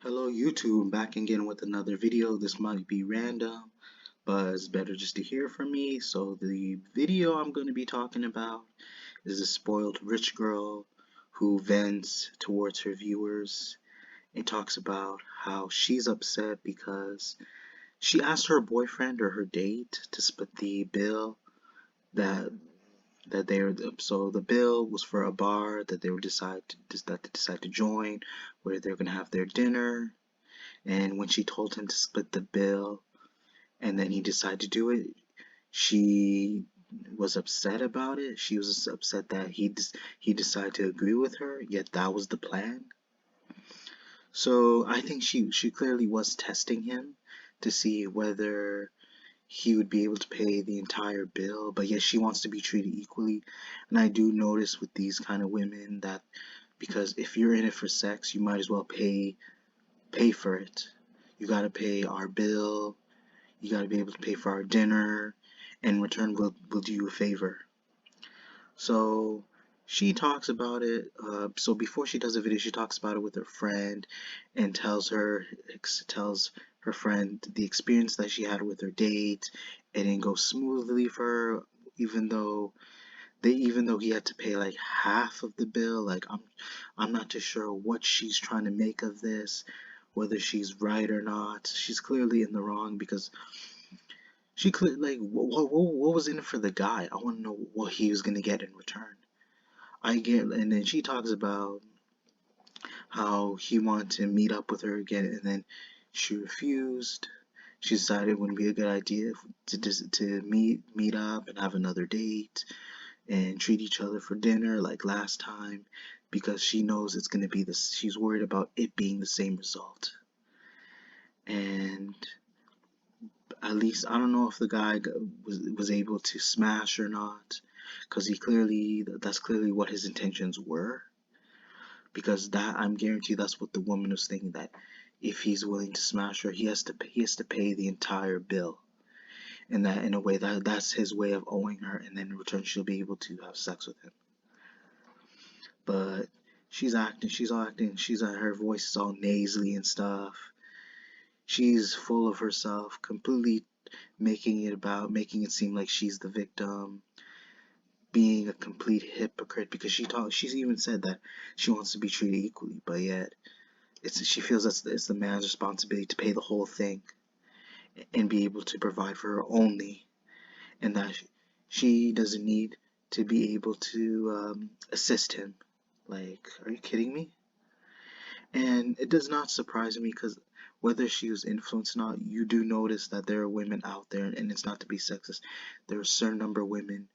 Hello YouTube, back again with another video. This might be random, but it's better just to hear from me. So the video I'm going to be talking about is a spoiled rich girl who vents towards her viewers and talks about how she's upset because she asked her boyfriend or her date to split the bill that so the bill was for a bar that they decide to join, where they're gonna have their dinner. And when she told him to split the bill and then he decided to do it, she was upset about it. She was upset that he decided to agree with her, yet that was the plan. So I think she clearly was testing him to see whether he would be able to pay the entire bill, but yet she wants to be treated equally. And I do notice with these kind of women that because if you're in it for sex, you might as well pay for it. You gotta pay our bill. You gotta be able to pay for our dinner. In return, we'll do you a favor. So she talks about it. So before she does the video, she talks about it with her friend and tells her friend the experience that she had with her date. It didn't go smoothly for her, even though he had to pay like half of the bill. Like I'm not too sure what she's trying to make of this, whether she's right or not. She's clearly in the wrong because she could like what was in it for the guy? I want to know what he was gonna get in return. I get, and then she talks about how he wanted to meet up with her again, and then she refused. She decided it wouldn't be a good idea to meet up and have another date and treat each other for dinner like last time because she knows it's gonna be this. She's worried about it being the same result. And at least I don't know if the guy was able to smash or not, because that's clearly what his intentions were. Because that I'm guaranteed that's what the woman was thinking, that if he's willing to smash her, he has to pay the entire bill, and that in a way that's his way of owing her, and then in return she'll be able to have sex with him. But she's all acting, her voice is all nasally and stuff. She's full of herself, completely making it seem like she's the victim, being a complete hypocrite because she's even said that she wants to be treated equally, but yet she feels it's the man's responsibility to pay the whole thing and be able to provide for her only, and that she doesn't need to be able to assist him. Like, are you kidding me? And it does not surprise me because whether she was influenced or not, you do notice that there are women out there, and it's not to be sexist. There are a certain number of women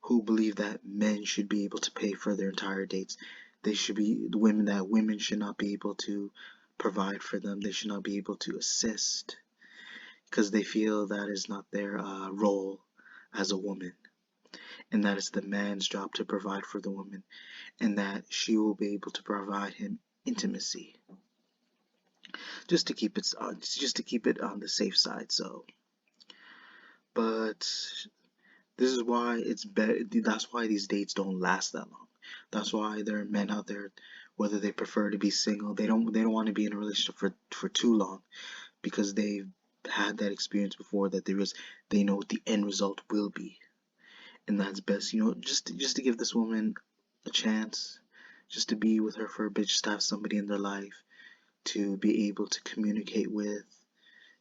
who believe that men should be able to pay for their entire dates. They should be the women that women should not be able to provide for them. They should not be able to assist because they feel that is not their role as a woman, and that it's the man's job to provide for the woman, and that she will be able to provide him intimacy, just to keep it on the safe side. So, but this is why it's better. That's why these dates don't last that long. That's why there are men out there, whether they prefer to be single, they don't want to be in a relationship for too long because they've had that experience before, that they know what the end result will be, and that's best. Just to give this woman a chance, just to be with her for a bit, just to have somebody in their life to be able to communicate with,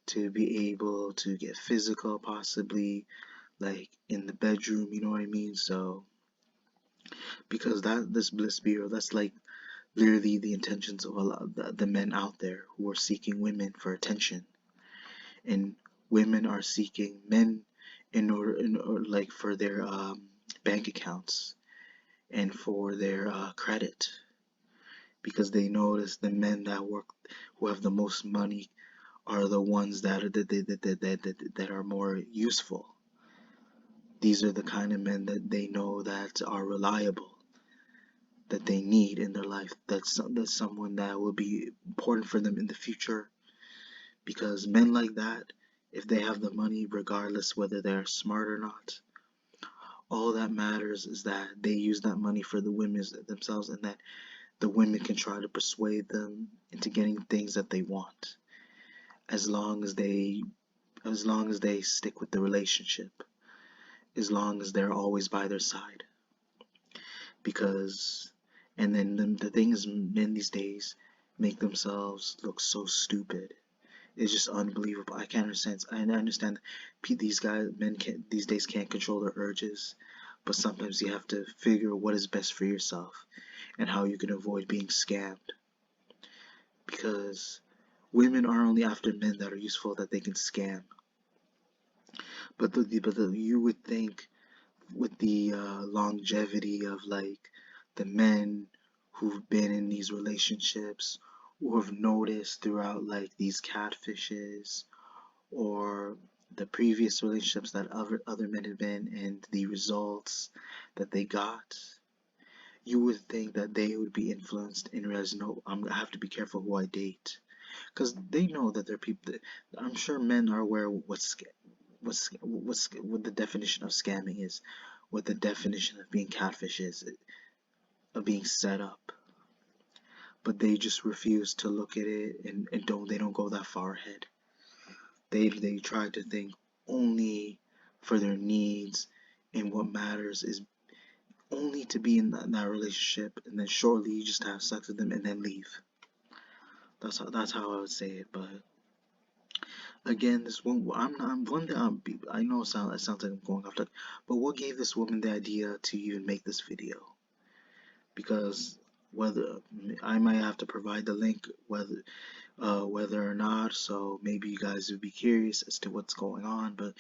to be able to get physical, possibly like in the bedroom. You know what I mean? So because this bliss bureau, that's like literally the intentions of a lot of the men out there who are seeking women for attention, and women are seeking men in order like for their bank accounts and for their credit, because they notice the men who have the most money are the ones that are more useful. These are the kind of men that they know that are reliable, that they need in their life. That's someone that will be important for them in the future. Because men like that, if they have the money, regardless whether they're smart or not, all that matters is that they use that money for the women themselves, and that the women can try to persuade them into getting things that they want, as long as they stick with the relationship, as long as they're always by their side. Because, and then the thing is, men these days make themselves look so stupid. It's just unbelievable. I can't understand. I understand these men these days can't control their urges, but sometimes you have to figure what is best for yourself and how you can avoid being scammed. Because women are only after men that are useful that they can scam. But you would think with the longevity of like the men who've been in these relationships, who have noticed throughout like these catfishes or the previous relationships that other men have been and the results that they got, you would think that they would be influenced and realize, no, I have to be careful who I date, because they know that they're people. I'm sure men are aware what the definition of scamming is, what the definition of being catfish is, of being set up. But they just refuse to look at it and they don't go that far ahead. They try to think only for their needs, and what matters is only to be in that relationship, and then shortly you just have sex with them and then leave. That's how I would say it. But again, this one, I know it sounds like I'm going off topic, but what gave this woman the idea to even make this video? Because whether I might have to provide the link, whether or not, so maybe you guys would be curious as to what's going on. But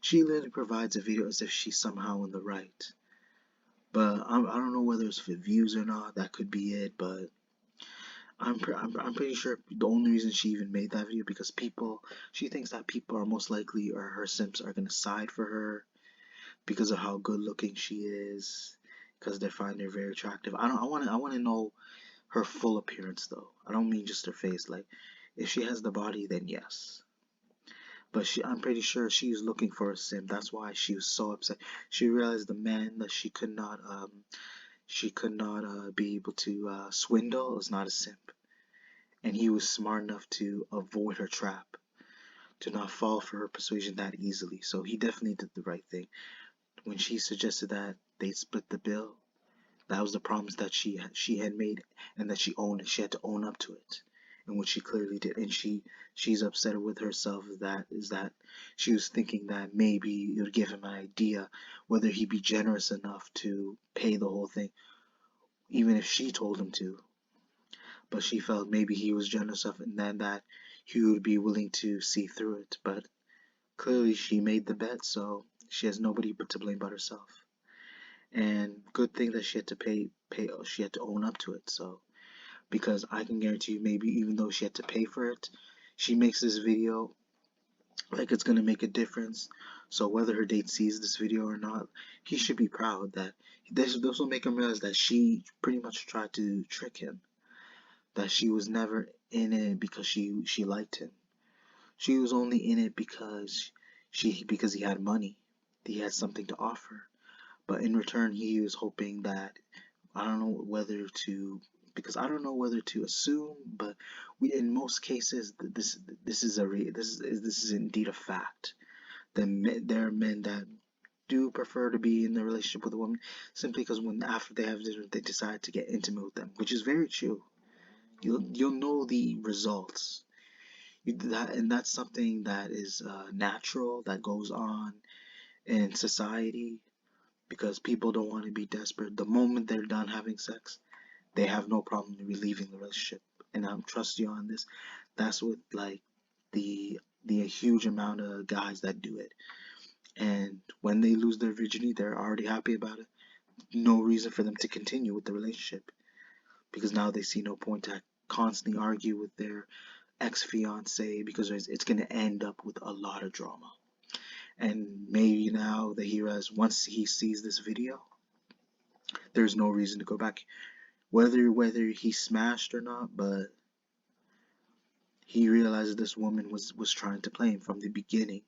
she literally provides a video as if she's somehow in the right. But I don't know whether it's for views or not. That could be it. But I'm pretty sure the only reason she even made that video because she thinks that people are most likely, or her simps are gonna side for her because of how good looking she is, because they find her very attractive. I want to know her full appearance though. I don't mean just her face. Like, if she has the body, then yes. But I'm pretty sure she was looking for a simp. That's why she was so upset. She realized the man that she could not be able to swindle is not a simp, and he was smart enough to avoid her trap, to not fall for her persuasion that easily. So he definitely did the right thing. When she suggested that they split the bill, that was the promise that she had made, and that she owned it. She had to own up to it, and which she clearly did. And she's upset with herself that she was thinking that maybe it would give him an idea whether he'd be generous enough to pay the whole thing, even if she told him to. But she felt maybe he was generous enough, and then that he would be willing to see through it. But clearly she made the bet, so she has nobody but to blame but herself. And good thing that she had to she had to own up to it. So, because I can guarantee you, maybe even though she had to pay for it, she makes this video like it's gonna make a difference. So whether her date sees this video or not, he should be proud that this will make him realize that she pretty much tried to trick him, that she was never in it because she liked him. She was only in it because he had money. He had something to offer. But in return, he was hoping that, I don't know whether to, because I don't know whether to assume, but in most cases this is indeed a fact. There are men that do prefer to be in a relationship with a woman simply because when after they have dinner they decide to get intimate with them, which is very true. You'll know the results. And that's something that is natural, that goes on in society, because people don't want to be desperate. The moment they're done having sex, they have no problem leaving the relationship. And I'm trust you on this. That's what like the huge amount of guys that do it. And when they lose their virginity, they're already happy about it. No reason for them to continue with the relationship, because now they see no point to constantly argue with their ex-fiance, because it's going to end up with a lot of drama. And maybe now that he realizes, once he sees this video, there's no reason to go back, whether he smashed or not. But he realized this woman was trying to play him from the beginning,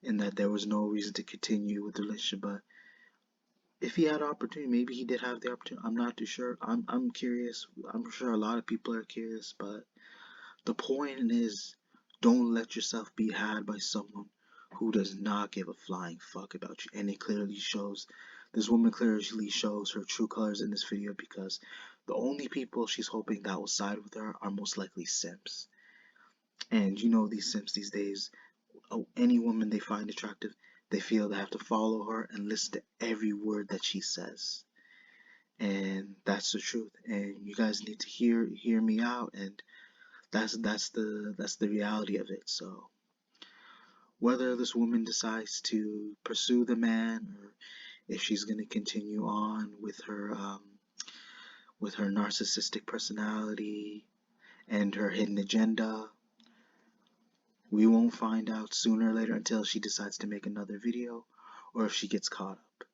and that there was no reason to continue with the relationship. But if he had opportunity, maybe he did have the opportunity. I'm not too sure. I'm curious. I'm sure a lot of people are curious, but the point is, don't let yourself be had by someone who does not give a flying fuck about you. And it clearly shows. This woman clearly shows her true colors in this video, because the only people she's hoping that will side with her are most likely simps. And you know these simps these days, any woman they find attractive, they feel they have to follow her and listen to every word that she says. And that's the truth. And you guys need to hear me out. And that's the reality of it. So whether this woman decides to pursue the man, or if she's going to continue on with her narcissistic personality and her hidden agenda, we won't find out sooner or later until she decides to make another video, or if she gets caught up.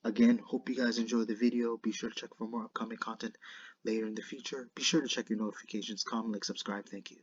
Again, hope you guys enjoyed the video. Be sure to check for more upcoming content later in the future. Be sure to check your notifications, comment, like, subscribe. Thank you.